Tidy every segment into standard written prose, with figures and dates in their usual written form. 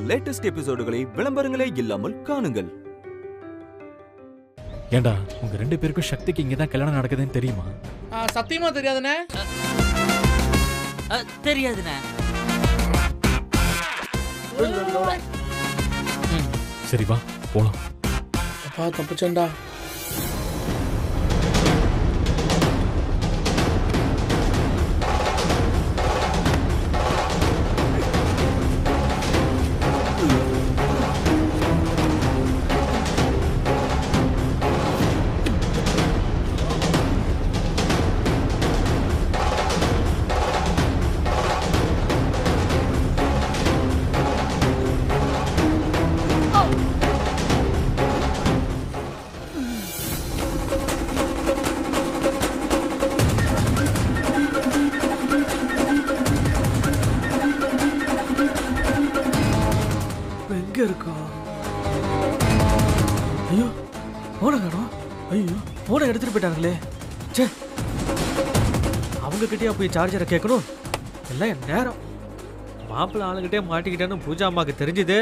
Latest எபிசோடுகளை விளம்பரங்களே இல்லாமல் காணுங்கள். ஏண்டா உங்க 2 பேருக்கும் சக்திக்கு இங்கதான் கல்யாணம் நடக்குதுன்னு தெரியுமா? சத்தியமா தெரியாதுண்ணே. தெரியாதுண்ணே. சரி வா போலாம். அப்பா தப்பிச்சேன்டா. எங்க இருக்கா? ஐயோ போன காணோம். ஐயோ போன எடுத்துட்டு போயிட்டாங்களே. சே அவங்க கிட்டே போய் சார்ஜரை கேட்கணும். எல்லாம் என் நேரம். மாப்பிள்ள ஆளுகிட்டே மாட்டிக்கிட்டேன்னு பூஜா அம்மாவுக்கு தெரிஞ்சுது.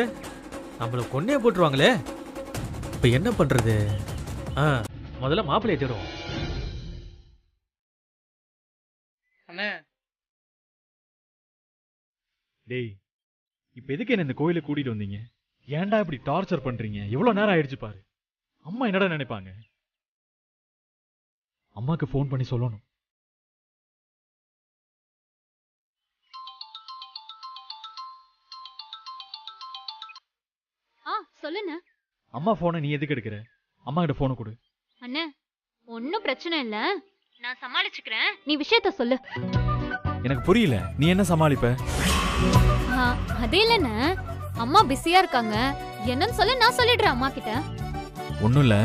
நம்மள கொன்னே போட்டுருவாங்களே. இப்ப என்ன பண்றது? முதல்ல மாப்பிள்ளைய தேடுவோம். அண்ணே டேய் இப்ப எதுக்கு என்ன இந்த கோயிலுக்கு கூட்டிட்டு வந்தீங்க? ஏன்டா இப்படி டார்ச்சர் பண்றீங்க? எவ்வளவு நேரம் ஆயிடுச்சு பாரு. அம்மா என்னடா நினைப்பாங்க? அம்மாக்கு ஃபோன் பண்ணி சொல்லணும். சொல்லுண்ணே. அம்மா போனை நீ எதுக்கு எடுக்கிற? அம்மா கிட்ட போனை கொடு. அண்ணே ஒன்னும் பிரச்சனை இல்ல, நான் சமாளிச்சுக்கிறேன். நீ விஷயத்த சொல்லு. எனக்கு புரியல, நீ என்ன சமாளிப்ப? அதே இல்லண்ணே, அம்மா பிஸியா இருக்காங்க. என்னன்னு சொல்ல நான் சொல்லிடுறேன் அம்மா கிட்ட. ஒண்ணும் இல்ல,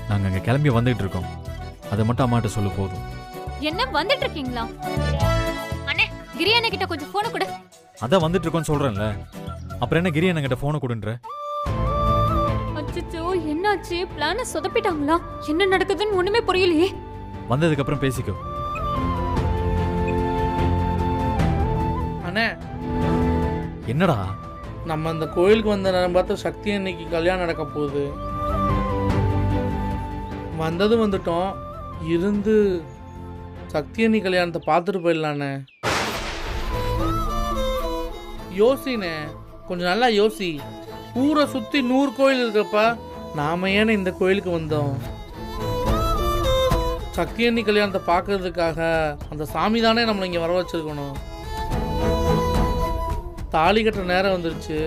நாங்க அங்க கிளம்பி வந்துட்டு இருக்கோம். அதை மட்டும் அம்மாட்ட சொல்லு போதும். என்ன வந்துட்டு இருக்கீங்களா? அண்ணே கிரி அண்ணா கிட்ட கொஞ்சம் போனை கொடு. அதான் வந்துட்டு இருக்கோம்னு சொல்றேன்ல, அப்புறம் என்ன கிரி அண்ணா கிட்ட போனை கொடுன்ற? அச்சச்சோ என்னாச்சு? பிளான சொதப்பிட்டாங்களா? என்ன நடக்குதுன்னு ஒண்ணுமே புரியலையே. வந்ததுக்கு அப்புறம் பேசிக்கோ. அண்ணே என்னடா? நம்ம அந்த கோயிலுக்கு வந்த நேரம் பார்த்து சக்தி அன்னைக்கு கல்யாணம் நடக்க போகுது. வந்ததும் வந்துட்டோம். இருந்து சக்தி அண்ணி கல்யாணத்தை பார்த்துட்டு போயிடலாண்ணே. யோசிண்ணே, கொஞ்சம் நல்லா யோசி. ஊரை சுற்றி 100 கோயில் இருக்கப்ப நாம ஏன்னு இந்த கோயிலுக்கு வந்தோம்? சக்தி அண்ணி கல்யாணத்தை பார்க்கறதுக்காக அந்த சாமி தானே நம்மளை இங்கே வர வச்சிருக்கணும். தாலி கட்டுற நேரம் வந்துருச்சு.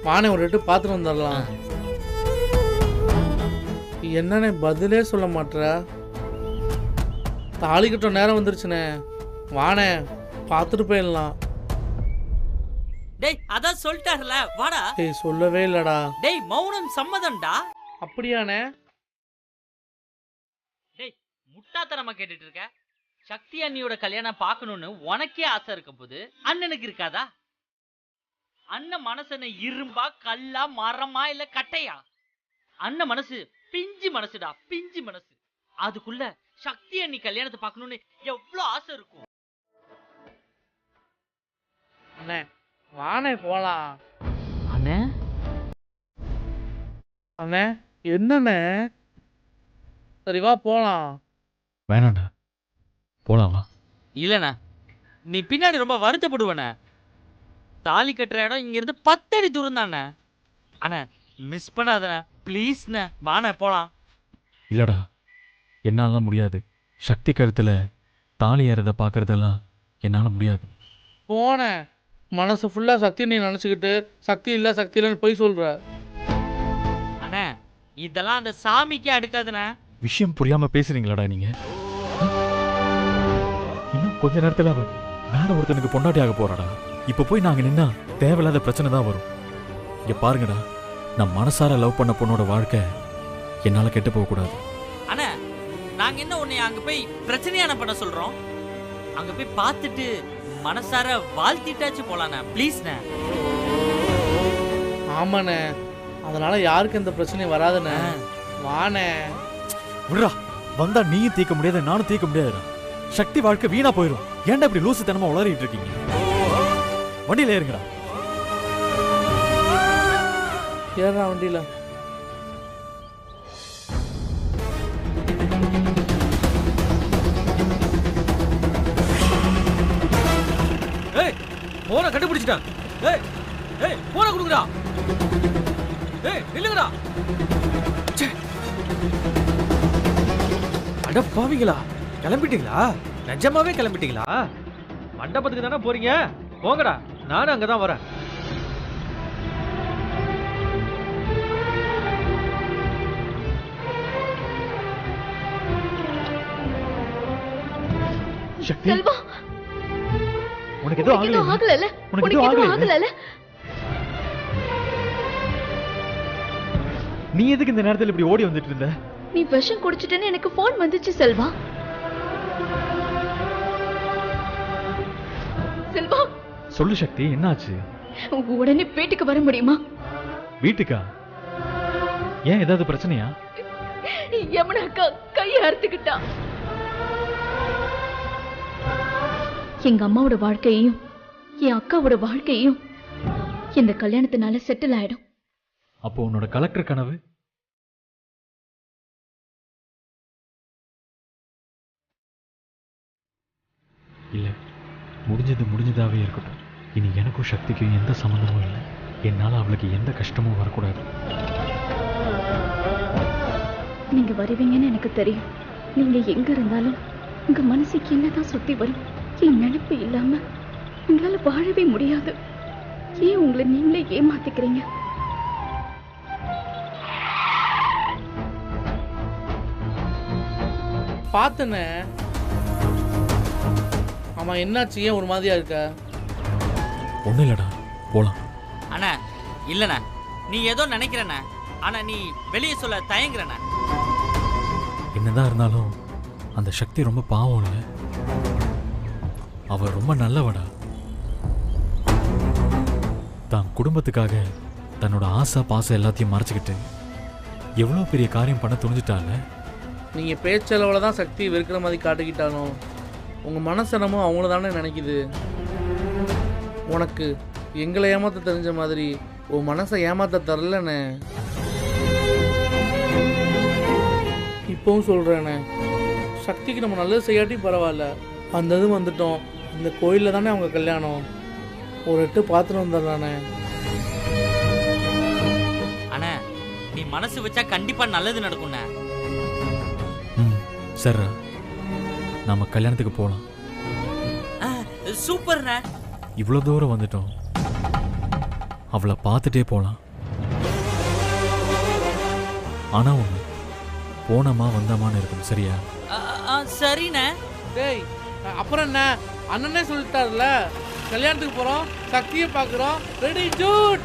வானே ஒரு எட்டு பார்த்துட்டு வந்துடலாம். என்னண்ணே பதிலே சொல்ல மாட்டேற? தாலி கட்டுற நேரம் வந்துருச்சுண்ணே. வானே பார்த்துட்டு போயிடலாம். டேய் அதான் சொல்லிட்டாருல, வாடா. டேய் சொல்லவே இல்லடா. டேய் மௌனம் சம்மதம்டா. அப்படியாண்ணே? டேய் முட்டாத்தனமா கேட்டுட்டு இருக்க. சக்தி அண்ணியோட கல்யாணம் பார்க்கணும்னு உனக்கே ஆசை இருக்க போது அண்ணனுக்கு இருக்காதா? அண்ணன் மனசன இரும்பா, கல்லா, மரமா இல்ல கட்டையா? அண்ணன் மனசு பிஞ்சு மனசுடா, பிஞ்சு மனசு. அதுக்குள்ள சக்தி அண்ணி கல்யாணத்தை பார்க்கணும்னு எவ்வளவு ஆசை இருக்கும். அண்ணே வானே போலாம். அண்ணே அண்ணே என்னண்ணே? சரி வா போலாம். வேணாண்டா, போலாமா? இல்லண்ணா, நீ பின்னாடி ரொம்ப வருத்தப்படுவண்ண. தாலி கட்டுற இடம் இங்க இருந்து 10 அடி தூரம் தானே. அண்ணா மிஸ் பண்ணாதண்ண ப்ளீஸ்ண்ண. வாண்ண போலாம். இல்லடா, என்னால முடியாது. சக்தி கருத்துல தாலி ஏறத பாக்குறதெல்லாம் என்னால முடியாது. போனேன். மனசு ஃபுல்லா சக்தி நீ நினைச்சுக்கிட்டு சக்தி இல்ல சக்தி இல்லைன்னு போய் சொல்ற. அண்ணா இதெல்லாம் அந்த சாமிக்கே அடுக்காதுண்ணா. விஷயம் புரியாம பேசுறீங்களாடா நீங்க? இன்னும் கொஞ்ச நேரத்துல வேற ஒருத்தனுக்கு பொண்டாட்டி ஆக போறாடா. இப்ப போய் நாங்க நின்னா தேவையில்லாத பிரச்சனை தான் வரும். இங்க பாருங்கடா, நான் மனசார லவ் பண்ண பொண்ணோட வாழ்க்கை என்னால கெட்டு போக கூடாது. அண்ணா நாங்க என்ன உன்னை அங்க போய் பிரச்சனையான பண்ண சொல்றோம்? அங்க போய் பார்த்துட்டு மனசார வாழ்த்திட்டாச்சு போலாண்ணா, ப்ளீஸ்ண்ணா. ஆமாண்ணே, அதனால யாருக்கு எந்த பிரச்சனையும் வராதுண்ணே. வானே விட்றா, வந்தா நீயும் தீர்க்க முடியாது, நானும் தீர்க்க முடியாதுடா. சக்தி வாழ்க்கை வீணா போயிடும். ஏன்டா இப்படி லூசுத்தனமா உளறிட்டு இருக்கீங்க? வண்டியில ஏறுங்கடா. ஏறா வண்டியில். ஏய் போனை கண்டுபிடிச்சிட்டான். ஏய் ஏய் போனை கொடுங்கடா. ஏய் நில்லுங்கடா. அட பாவிங்களா, கிளம்பிட்டீங்களா? நிஜமாவே கிளம்பிட்டீங்களா? மண்டபத்துக்கு தானே போறீங்க? போங்கடா, நானும் அங்கதான் வரேன். சக்தி, செல்வா, உனக்கு எதுவும் ஆகல? உனக்கு எதுவும் ஆகல? நீ எதுக்கு இந்த நேரத்துல இப்படி ஓடி வந்துட்டு இருந்த? நீ விஷம் குடிச்சிட்டேன்னு எனக்கு போன் வந்துச்சு செல்வா. செல்வா, சொல்லு சக்தி, என்னாச்சு? உடனே வீட்டுக்கு வர முடியுமா? வீட்டுக்கா? ஏன், ஏதாவது பிரச்சனையா? யமுனா அக்கா கையை அறுத்துக்கிட்டா. எங்க அம்மாவோட வாழ்க்கையையும் என் அக்காவோட வாழ்க்கையையும் இந்த கல்யாணத்தினால செட்டில் ஆயிடும். அப்போ உன்னோட கலெக்டர் கனவு? இல்ல, முடிஞ்சதாவே இருக்கட்டும். இனி எனக்கும் சக்திக்கும் எந்த சம்மந்தமும் இல்லை. என்னால அவளுக்கு எந்த கஷ்டமும் வரக்கூடாது. நீங்க வருவீங்கன்னு எனக்கு தெரியும். நீங்க எங்க இருந்தாலும் உங்க மனசுக்கு என்னதான் சுத்தி வரும். என் நினைப்பு இல்லாம உங்களால வாழவே முடியாது. ஏன் உங்களை நீங்களே ஏமாத்திக்கிறீங்க? பார்த்தனே. ஆமா, என்னாச்சு? ஏன் ஒரு மாதிரியா இருக்க? ஒன்றும் இல்லடா, போலாம். அண்ணா இல்லண்ணா, நீ ஏதோ நினைக்கிறண்ணா, ஆனா நீ வெளியே சொல்ல தயங்குறண்ணா. என்னதான் இருந்தாலும் அந்த சக்தி ரொம்ப பாவம் இல்லை. அவ ரொம்ப நல்லவடா. தான் குடும்பத்துக்காக தன்னோட ஆசை பாசம் எல்லாத்தையும் மறைச்சிக்கிட்டு எவ்வளோ பெரிய காரியம் பண்ண துணிஞ்சிட்டால. நீங்க பேச்சளவுல தான் சக்தி வெறுக்கிற மாதிரி காட்டுக்கிட்டாலும் உங்க மனசனமும் அவங்கள தானே நினைக்குது. உனக்கு எங்களை ஏமாத்த தெரிஞ்ச மாதிரி உன் மனசை ஏமாத்த தரலண்ணே. இப்பவும் சொல்றேண்ணே, சக்திக்கு நம்ம நல்லது செய்யாட்டி பரவாயில்ல, அந்த இது வந்துட்டோம். இந்த கோயிலில் தானே அவங்க கல்யாணம். ஒரு எட்டு பார்த்துட்டு வந்துடுறானே. அண்ணா நீ மனசு வச்சா கண்டிப்பா நல்லது நடக்கும்ண்ணா. சரிடா, நாம கல்யாணத்துக்கு போகலாம். சூப்பர்ண்ணா. இவ்வளோ தூரம் வந்துட்டோம், அவளை பார்த்துட்டே போகலாம். ஆனா ஒன்று, போனமா வந்தாமான்னு இருக்கும். சரியா? சரிண்ணா. டேய், அப்புறம் என்ன? அண்ணனே சொல்லிட்டாருல, கல்யாணத்துக்கு போறோம், சக்தியை பார்க்குறோம். ரெடி ஜூட்.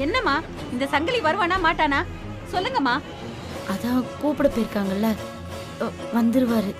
என்னம்மா, இந்த சங்கிலி வருவானா மாட்டானா சொல்லுங்கம்மா. அதான் கூப்பிட போயிருக்காங்கல்ல, வந்துருவாரு.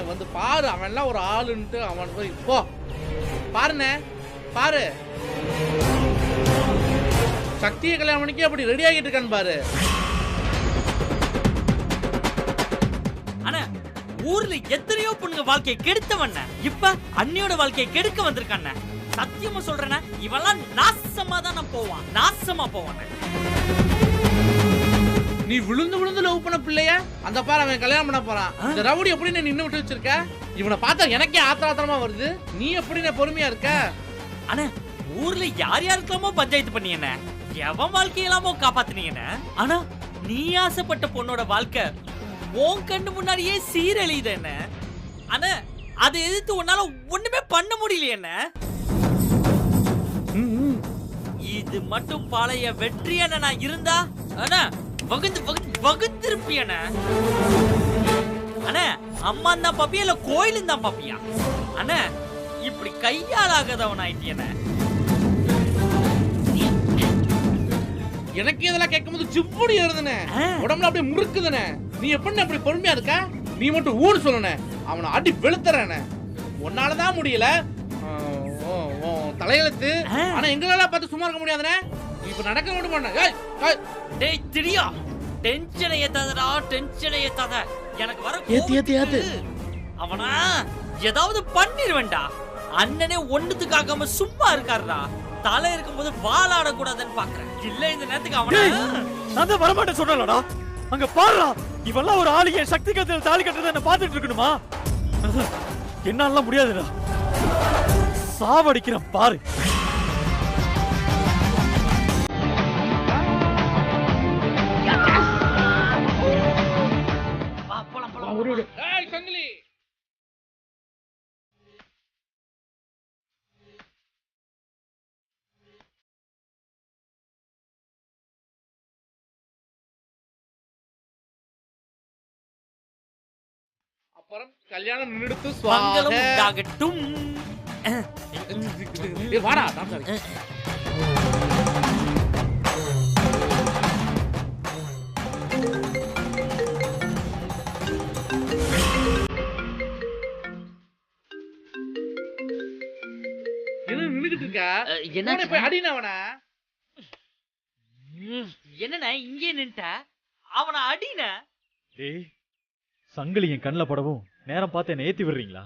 வந்து பாரு, அவன் எல்லாம் ஒரு ஆளுன்ட்டு அவன் போய் போ பாருண்ணே. பாரு, சக்தியை கல்யாணம் பண்ணிக்க அப்படி ரெடி ஆகிட்டு இருக்கான்னு பாரு. ஆனா ஊர்ல எத்தனையோ பொண்ணுங்க வாழ்க்கையை கெடுத்தவன் இப்ப அண்ணியோட வாழ்க்கையை கெடுக்க வந்திருக்கான். சத்தியமா சொல்றேன்னா இவெல்லாம் நாசமா தான் போவான், நாசமா போவான். நீ விழுந்து விழுந்து லவ் பண்ண பிள்ளைய அந்த பாரு அவன் கல்யாணம் பண்ண போறான். இந்த ரவுடி எப்படி நீ நின்னு விட்டு வச்சிருக்க? இவனை பார்த்தா எனக்கே ஆத்திரமா வருது. நீ எப்படி பொறுமையா இருக்க? ஆனா ஊர்ல யார் யாருக்கெல்லாமோ பஞ்சாயத்து பண்ணியன, எவன் வாழ்க்கையெல்லாமோ காப்பாத்தினீங்க. ஆனா நீ ஆசைப்பட்ட பொண்ணோட வாழ்க்கை உன் கண்ணு முன்னாடியே சீரழியுது என்ன. ஆனா அதை எதிர்த்து உன்னால ஒண்ணுமே பண்ண முடியல என்ன. இது மட்டும் பழைய வெற்றியான நான் இருந்தா ஆனா வகுந்திருப்பியன. அண்ணே அம்மா தான் பாப்பியா இல்ல கோயிலும் தான் பாப்பியா? அண்ணே இப்படி கையால் ஆகாதவன் ஆயிட்டியண்ணே. எனக்கு இதெல்லாம் கேட்கும்போது ஜிப்புடி ஏறுதுனே, உடம்புல அப்படியே முறுக்குதுனே. நீ எப்படி அப்படி பொறுமையா இருக்க? நீ மட்டும் ஊன்னு சொல்லணே, அவனை அடி வெளுத்துறேனே. உன்னாலதான் முடியல தலையெழுத்து. ஆனா எங்களால பார்த்து சும்மா இருக்க முடியாதுனே. இப்ப நடக்க மட்டும் பண்ண. டேய் திரியா, டென்ஷனை ஏத்தாதடா, டென்ஷனை ஏத்தாத. எனக்கு வர ஏத்து அவனா ஏதாவது பண்ணிருவேன்டா. அண்ணனே ஒண்ணுத்துக்காகாம சும்மா இருக்காருடா. தலை இருக்கும்போது வாழாட கூடாதுன்னு பாக்குறேன். இல்ல இந்த நேரத்துக்கு அவனா நான் தான் வரமாட்டேன் சொன்னலடா. அங்க பாருடா, இவெல்லாம் ஒரு ஆளியே சக்தி கத்துல தாலி கட்டறத என்ன பாத்துட்டு இருக்கணுமா? என்னால முடியாதுடா. சாவடிக்கிறேன் பாரு. வா போலாம் போலாம். ஏய் சங்கிலி, அப்புறம் கல்யாணம் நின்னுடுத்து மங்களம் சுவாக. உண்டாகட்டும். ஏய் வாடா டாக்டர். என்ன நின்னுக்கிட்டு இருக்க? என்ன போய் அடினா அவனை. என்னண்ணா இங்கே நின்ட்ட? அவனை அடின. டேய், சங்கிலி என் கண்ணில் படவும் நேரம் பார்த்து என்ன ஏத்தி விடுறீங்களா?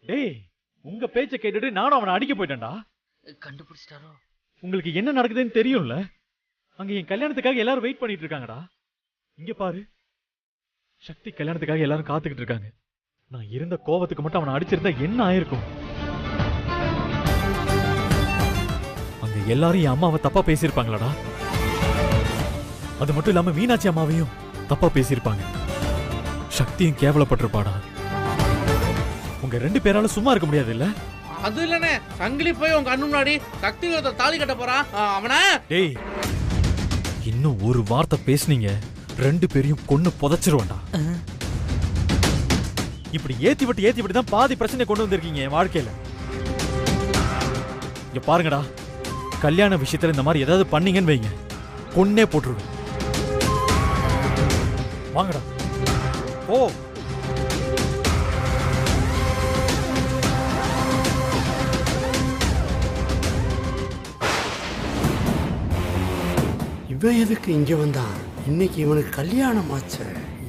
டேய், உங்க பேச்சை கேட்டுட்டு நானும் அவனை அடிக்க போயிட்டேன்டா. கண்டுபிடிச்சிட்டாரோ? உங்களுக்கு என்ன நடக்குதுன்னு தெரியும்ல? அங்க என் கல்யாணத்துக்காக எல்லாரும் வெயிட் பண்ணிட்டு இருக்காங்கடா. இங்க பாரு, சக்தி கல்யாணத்துக்காக எல்லாரும் காத்துக்கிட்டு இருக்காங்க. நான் இருந்த கோவத்துக்கு மட்டும் அவனை அடிச்சிருந்தா என்ன ஆயிருக்கும்? அங்க எல்லாரும் என் அம்மாவை தப்பா பேசியிருப்பாங்களாடா. அது மட்டும் இல்லாம மீனாட்சி அம்மாவையும் தப்பா பேசியிருப்பாங்க. சக்தியும் கேவலப்பட்டிருப்பாடா. உங்க 2 பேரால சும்மா இருக்க முடியாது இல்ல? அது இல்லனே, சங்கிலி போய் உங்க கண்ணு முன்னாடி சக்தி தாலி கட்ட போறான். அவனா டேய், இன்னும் ஒரு வார்த்தை பேசுனீங்க 2 பேரையும் கொன்னு புதைச்சிருவேன்டா. இப்படி ஏத்தி விட்டு தான் பாதி பிரச்சனை கொண்டு வந்திருக்கீங்க என் வாழ்க்கையில. இங்க பாருங்கடா, கல்யாண விஷயத்துல இந்த மாதிரி ஏதாவது பண்ணீங்கன்னு வைங்க, கொன்னே போட்டுருவேன். வாங்கடா ஓ. இவன் எதுக்கு இங்க வந்தான்? இன்னைக்கு இவனுக்கு கல்யாணம் ஆச்சு.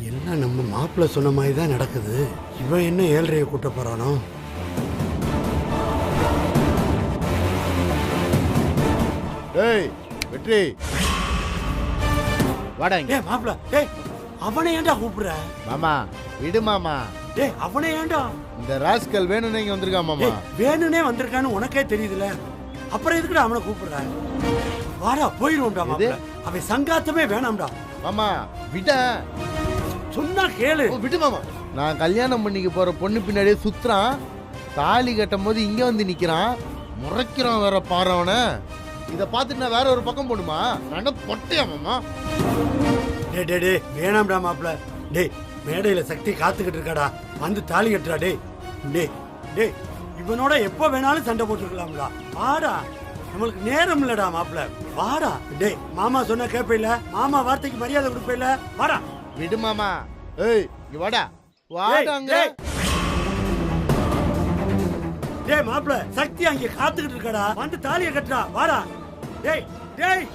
எல்லாம் நம்ம மாப்பிள்ள சொன்ன மாதிரி தான் நடக்குது. இவன் என்ன 7:30 கூட்ட போறானோ? ஏய் வெற்றி வாடா இங்க. டேய் மாப்பிள்ள, டேய் அவனை ஏன்டா கூப்பிடுற? மாமா விடு மாமா. டேய் அவனை ஏன்டா? இந்த ராஸ்கல் வேணும்னு இங்க வந்திருக்கான் மாமா. வேணுனே வந்திருக்கான்னு உனக்கே தெரியுதுல, அப்புறம் எதுக்குடா அவனை கூப்பிடுற? வாடா போயிருவோம்டா மாப்பிள்ள. அவன் சங்காத்தமே வேணாம்டா. மாமா விட சொன்னா கேளு. விடு மாமா. நான் கல்யாணம் பண்ணிக்க போற பொண்ணு பின்னாடியே சுத்துறான். தாலி கட்டும் போது இங்க வந்து நிக்கிறான், முறைக்கிறான் வேற பாறவன. இத பார்த்துட்டு நான் வேற ஒரு பக்கம் போடுமா? நான் பொட்டையா மாமா? டேய் டேய் டேய் வேணாம்டா மாப்பிள்ள. டேய் மேடையில சக்தி காத்துக்கிட்டு இருக்காடா, வந்து தாலி கட்டுறா. டேய் டேய் டேய் இவனோட எப்ப வேணாலும் சண்டை போட்டுக்கலாம்டா. வாடா, நம்மளுக்கு நேரம் இல்லடா மாப்பிள்ள. வாடா. டேய் மாமா சொன்ன கேப்பையில, மாமா வார்த்தைக்கு மரியாதை கொடுப்பையில. வாடா. விடு மாமா. ஏய் இங்க வாடா. வாடாங்க. டேய் மாப்பிள்ள, சக்தி அங்க காத்துக்கிட்டு இருக்காடா, வந்து தாலியை கட்டுறா. வாடா. டேய் டேய்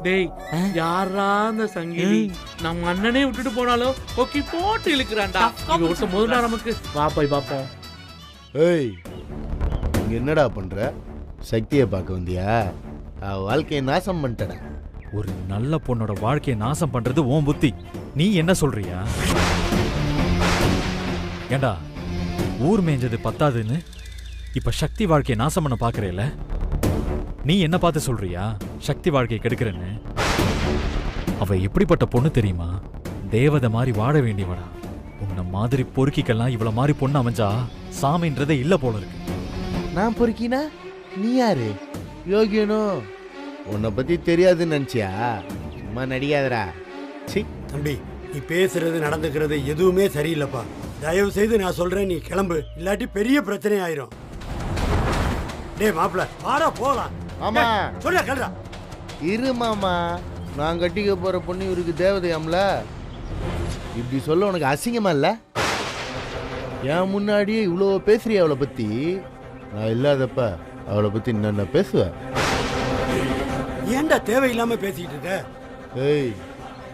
டேய் யாரா அந்த சங்கிலி? நம்ம அண்ணனே விட்டுட்டு போனாலும் கொக்கி போட்டு இழுக்கிறான்டா. இவன் ஒருத்த முதல்ல நமக்கு வா போய் பாப்போம். ஏய் இங்க என்னடா பண்ற? சக்தியை பார்க்க வந்தியா? வாழ்க்கையை நாசம் பண்ணிட்டடா. ஒரு நல்ல பொண்ணோட வாழ்க்கையை நாசம் பண்றது உன் புத்தி. நீ என்ன சொல்றியா? ஏண்டா ஊர் மேய்ஞ்சது பத்தாதுன்னு இப்ப சக்தி வாழ்க்கையை நாசம் பண்ண பாக்குறேல? நீ என்ன பார்த்து சொல்றியா சக்தி வாழ்க்கையை கெடுக்கிறேன்னு? அவ எப்படிப்பட்ட பொண்ணு தெரியுமா? தேவதை மாதிரி வாழ வேண்டியவடா. உன்ன மாதிரி பொறுக்கிக்கெல்லாம் இவ்வளவு மாதிரி பொண்ணு அமைஞ்சா சாமின்றதே இல்ல போல இருக்கு. நான் பொறுக்கினா நீ யாரு? யோகியனோ? உன்னை பத்தி தெரியாதுன்னு நினைச்சியா? சும்மா நடிக்காதடா. சி தம்பி, நீ பேசுறது நடந்துக்கிறது எதுவுமே சரியில்லைப்பா. தயவு செய்து நான் சொல்றேன், நீ கிளம்பு, இல்லாட்டி பெரிய பிரச்சனை ஆயிரும். டேய் மாப்பிள்ள, வாடா போலாம். மாமா சொல்ல கல்றா. இரு மாமா, நான் கட்டிக்க போற பொண்ணு இவருக்கு தேவதையாம்ல. இப்படி சொல்ல உனக்கு அசிங்கமா இல்ல? என் முன்னாடியே இவ்வளோ பேசுறிய அவளை பத்தி. நான் இல்லாதப்ப அவளை பத்தி என்ன பேசுவேன்? ஏன்டா தேவையில்லாம பேசிக்கிட்டு இருக்க? ஏய்,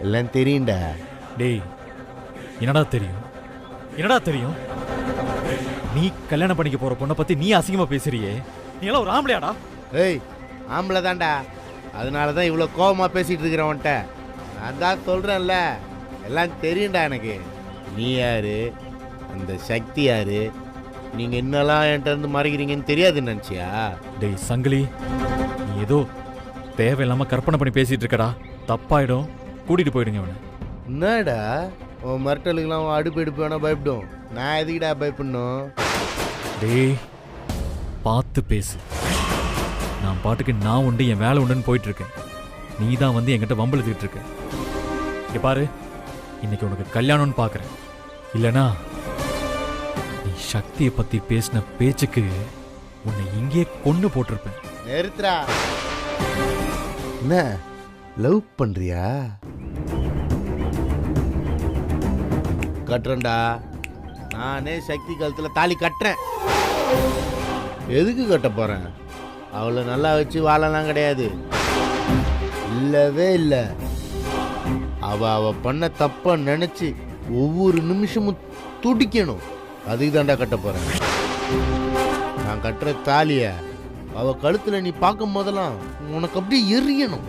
எல்லாம் தெரியும்டா. டேய், என்னடா தெரியும்? என்னடா தெரியும்? நீ கல்யாணம் பண்ணிக்க போற பொண்ணை பத்தி நீ அசிங்கமா பேசுறியே. நீ எல்லாம் ஒரு ஆம்பளையாடா? ஏய், ஆம்பளை தான்டா. அதனாலதான் இவ்வளவு கோபமா பேசிட்டு இருக்கிறவன்ட்ட. நான் தான் சொல்றேன்ல, எல்லாம் தெரியும்டா எனக்கு. நீ யாரு, அந்த சக்தி யாரு, நீங்க என்னெல்லாம் என்கிட்ட இருந்து மறைக்கிறீங்கன்னு தெரியாதுன்னு நினைச்சியா? டேய் சங்கிலி, நீ ஏதோ தேவையில்லாம கற்பனை பண்ணி பேசிட்டு இருக்கடா. தப்பாயிடும், கூட்டிட்டு போயிடுங்க அவனை. என்னடா உன் மரட்டலுக்கெல்லாம் அடுப்பு எடுப்பு வேணா பயப்படும். நான் எதுக்கிடா பயப்படணும்? டேய் பார்த்து பேசு. நான் பாட்டுக்கு நான் உண்டு என் வேலை உண்டுன்னு போயிட்டு இருக்கேன். நீ தான் வந்து என்கிட்ட வம்பளுத்துக்கிட்டு இருக்க. இங்க பாரு, இன்னைக்கு உனக்கு கல்யாணம்னு பாக்குறேன். இல்லனா நீ சக்தியை பத்தி பேசின பேச்சுக்கு உன்னை இங்கே கொண்டு போட்டிருப்பேன். நிறுத்துறா. என்ன லவ் பண்றியா? கட்டுறேன்டா. நானே சக்தி கழுத்துல தாலி கட்டுறேன். எதுக்கு கட்ட போறேன்? அவளை நல்லா வச்சு வாழலாம் கிடையாது. இல்லவே இல்லை. அவ பண்ண தப்ப நினைச்சு ஒவ்வொரு நிமிஷமும் துடிக்கணும். அதுக்கு தாண்டா கட்ட போறேன். நான் கட்டுற தாலிய அவ கழுத்துல நீ பார்க்கும் போதெல்லாம் உனக்கு அப்படியே எரியணும்.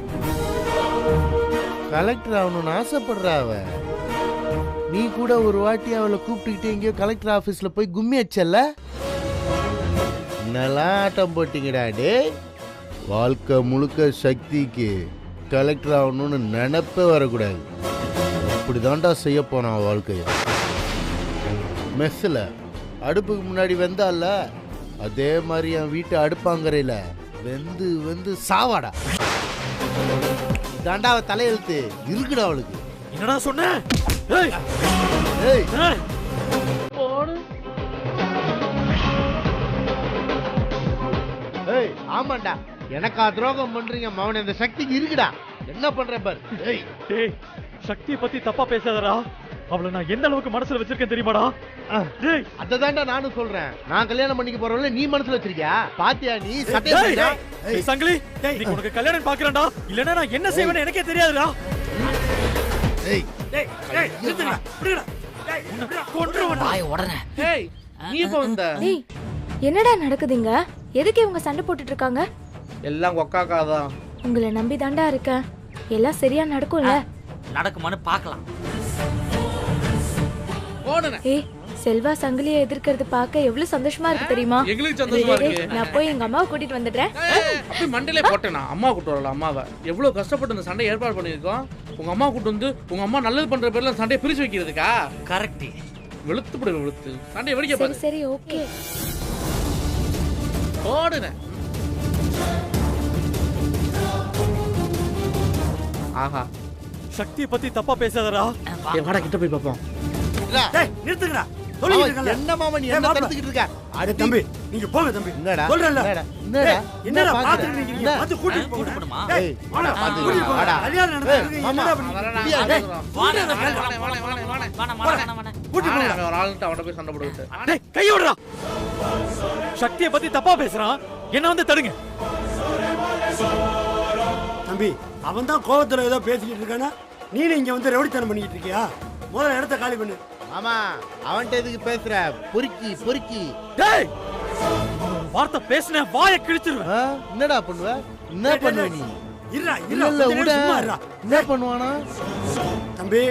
கலெக்டர் ஆகணும்னு ஆசைப்படுற அவ. நீ கூட ஒரு வாட்டி அவளை கூப்பிட்டுக்கிட்டு எங்கேயோ கலெக்டர் ஆபீஸ்ல போய் கும்மி வச்சல. நல்லா ஆட்டம் போட்டீங்கடா டே. வாழ்க்கை முழுக்க சக்திக்கு கலெக்டர் ஆகணும்னு நினைப்பே வரக்கூடாது. அப்படிதான்டா செய்ய போனான் வாழ்க்கைய. மெஸ்ஸில் அடுப்புக்கு முன்னாடி வெந்தால, அதே மாதிரி என் வீட்டு அடுப்பாங்கரையில வெந்து வெந்து சாவாடா. தாண்டாவ தலையெழுத்து இருக்குடா அவளுக்கு. என்னடா சொன்ன? ஏய் ஏய் ஏய், ஆமாண்டா, எனக்கா துரோகம் பண்றீங்க மவன். இந்த சக்திக்கு இருக்குடா. என்ன பண்ற பாரு. ஏய் டேய், சக்தியை பத்தி தப்பா பேசாதடா. அவளை நான் எந்த அளவுக்கு மனசுல வச்சிருக்கேன் தெரியுமாடா? டேய், அததான்டா நானும் சொல்றேன். நான் கல்யாணம் பண்ணிக்க போறவள நீ மனசுல வச்சிருக்கியா? பாத்தியா நீ சட்டை? டேய் சங்கிலி, நீ உனக்கு கல்யாணம் பாக்குறேன்டா. இல்லனா நான் என்ன செய்வேன்னு எனக்கே தெரியாதுடா. ஏய் டேய் டேய் நிறுத்துடா. விடுடா. டேய் கொன்றுவடா. வாய் உடனே. ஏய், நீ எப்போ வந்த? ஏய், என்னடா நடக்குதுங்க? எதுக்கு இவங்க சண்டை போட்டுட்டு இருக்காங்க? எல்லாம் ஒக்காக்காதான். உங்களை நம்பி தாண்டா இருக்கேன். எல்லாம் சரியா நடக்கும்ல? நடக்குமான்னு பார்க்கலாம். போடுனே. ஏய், செல்வா சங்கிலியை எதிர்க்கிறது பார்க்க எவ்வளவு சந்தோஷமா இருக்கு தெரியுமா? எங்களுக்கு சந்தோஷமா இருக்கு. நான் போய் எங்க அம்மாவை கூட்டிட்டு வந்துடுறேன். அப்படி மண்டையிலே போட்டேனா? அம்மா கூட்டு வரல. அம்மாவை எவ்வளவு கஷ்டப்பட்டு இந்த சண்டை ஏற்பாடு பண்ணியிருக்கோம். உங்க அம்மா கூட்டு வந்து உங்க அம்மா நல்லது பண்ற பேர்ல சண்டையை பிரிச்சு வைக்கிறதுக்கா? கரெக்ட். வெளுத்து போடு, வெளுத்து சண்டையை வெடிக்க சரி பாரு. சரி ஓகே. போடுனே. ஆஹா, சக்தியை பத்தி தப்பா பேசாதடா. வாடா கிட்ட போய் பாப்போம். டேய் நிறுத்துங்கடா. சொல்லிட்டு இருக்கல. என்ன மாமா நீ என்ன தடுத்துக்கிட்டு இருக்க? அட தம்பி, நீங்க போங்க தம்பி. என்னடா சொல்றேன்ல. என்னடா என்னடா பாத்துட்டு இருக்கீங்க? பாத்து கூட்டிட்டு போங்க. போடுமா? ஏய் வாடா பாத்து வாடா. கல்யாணம் நடந்துருக்கு. மாமா, என்னடா பண்ணி? வாடா வாடா. கூட்டிட்டு போங்க. ஒரு ஆள்கிட்ட அவன்கிட்ட போய் சண்டை போடுவிட்டு. டேய் கை விடுடா. சக்தியை பத்தி தப்பா பேசுறான். என்ன வந்து தடுங்க. தம்பி, அவன் தான் கோவத்துல ஏதோ பேசிக்கிட்டு இருக்கானா? நீனு இங்க வந்து ரவுடித்தனம் பண்ணிக்கிட்டு இருக்கியா? முதல்ல இடத்த காலி பண்ணு. மாமா, அவன்கிட்ட எதுக்கு பேசுற? பொறுக்கி பொறுக்கி. டேய், வார்த்தை பேசுன வாயை கிழிச்சிருவேன். என்னடா பண்ணுவ? என்ன பண்ணுவ நீ? இருடா இல்ல இல்ல விட என்ன பண்ணுவானா? தம்பி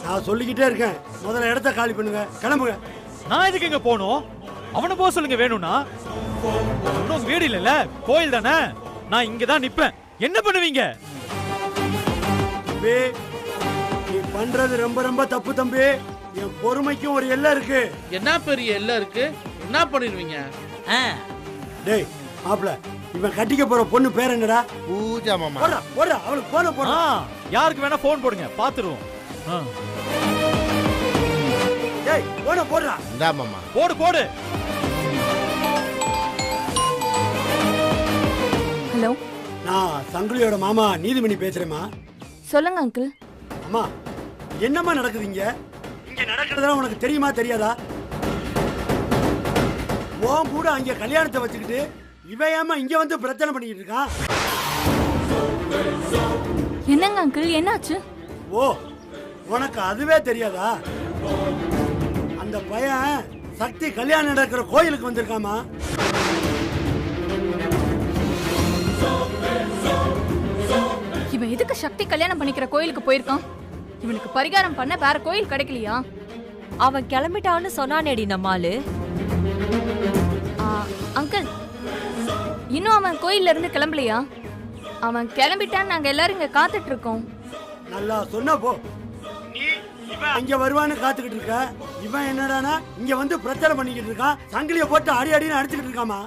நான் சொல்லிக்கிட்டே இருக்கேன், முதல்ல இடத்த காலி பண்ணுங்க, கிளம்புங்க. நான் எதுக்கு இங்க போகணும்? அவனை போக சொல்லுங்க வேணும்னா. ஒன்றும் வீடு இல்லைல்ல, கோயில் தானே. நான் இங்க தான் நிப்பேன். என்ன பண்ணுவீங்க? தம்பி நீ பண்றது ரொம்ப ரொம்ப தப்பு தம்பி. என் பொறுமைக்கும் ஒரு எல்லை இருக்கு. என்ன பெரிய எல்லை இருக்கு? என்ன பண்ணிடுவீங்க? டேய் மாப்ள, இவன் கட்டிக்க போற பொண்ணு பேர் என்னடா? பூஜா மாமா. போடா போடா, அவளுக்கு போன போடா. யாருக்கு வேணா போன் போடுங்க, பாத்துருவோம். டேய் போடா போடா. இந்தா மாமா. போடு போடு. ஹலோ, நான் சங்குலியோட மாமா நீதிமணி பேசுறேம்மா. சொல்லுங்க அங்கிள். அம்மா என்னம்மா நடக்குது இங்க? இங்க நடக்கிறதா உனக்கு தெரியுமா தெரியாதா? உன் கூட அங்க கல்யாணத்தை வச்சுக்கிட்டு இவன் ஏமா இங்க வந்து பிரச்சனை பண்ணிக்கிட்டு இருக்கான்? என்னங்க அங்கிள், என்னாச்சு? ஓ, உனக்கு அதுவே தெரியாதா? அந்த பையன் சக்தி கல்யாணம் நடக்கிற கோயிலுக்கு வந்திருக்காமா. இவன் எதுக்கு சக்தி கல்யாணம் பண்ணிக்கிற கோயிலுக்கு போயிருக்கான்? இவனுக்கு பரிகாரம் பண்ண வேற கோயில் கிடைக்கலையா? அவன் கிளம்பிட்டான்னு சொன்னானேடி நம்மாளு. அங்கிள், இன்னும் அவன் கோயில்ல இருந்து கிளம்பலையா? அவன் கிளம்பிட்டான்னு நாங்க எல்லாரும் இங்க காத்துட்டு இருக்கோம். நல்லா சொன்ன போ. நீ இவன் அங்க வருவான்னு காத்துக்கிட்டு இருக்க. இவன் என்னடானா இங்க வந்து பிரச்சனை பண்ணிக்கிட்டு இருக்கான். சங்கிலிய போட்டு அடி அடின்னு அடிச்சுக்கிட்டு இருக்காமா.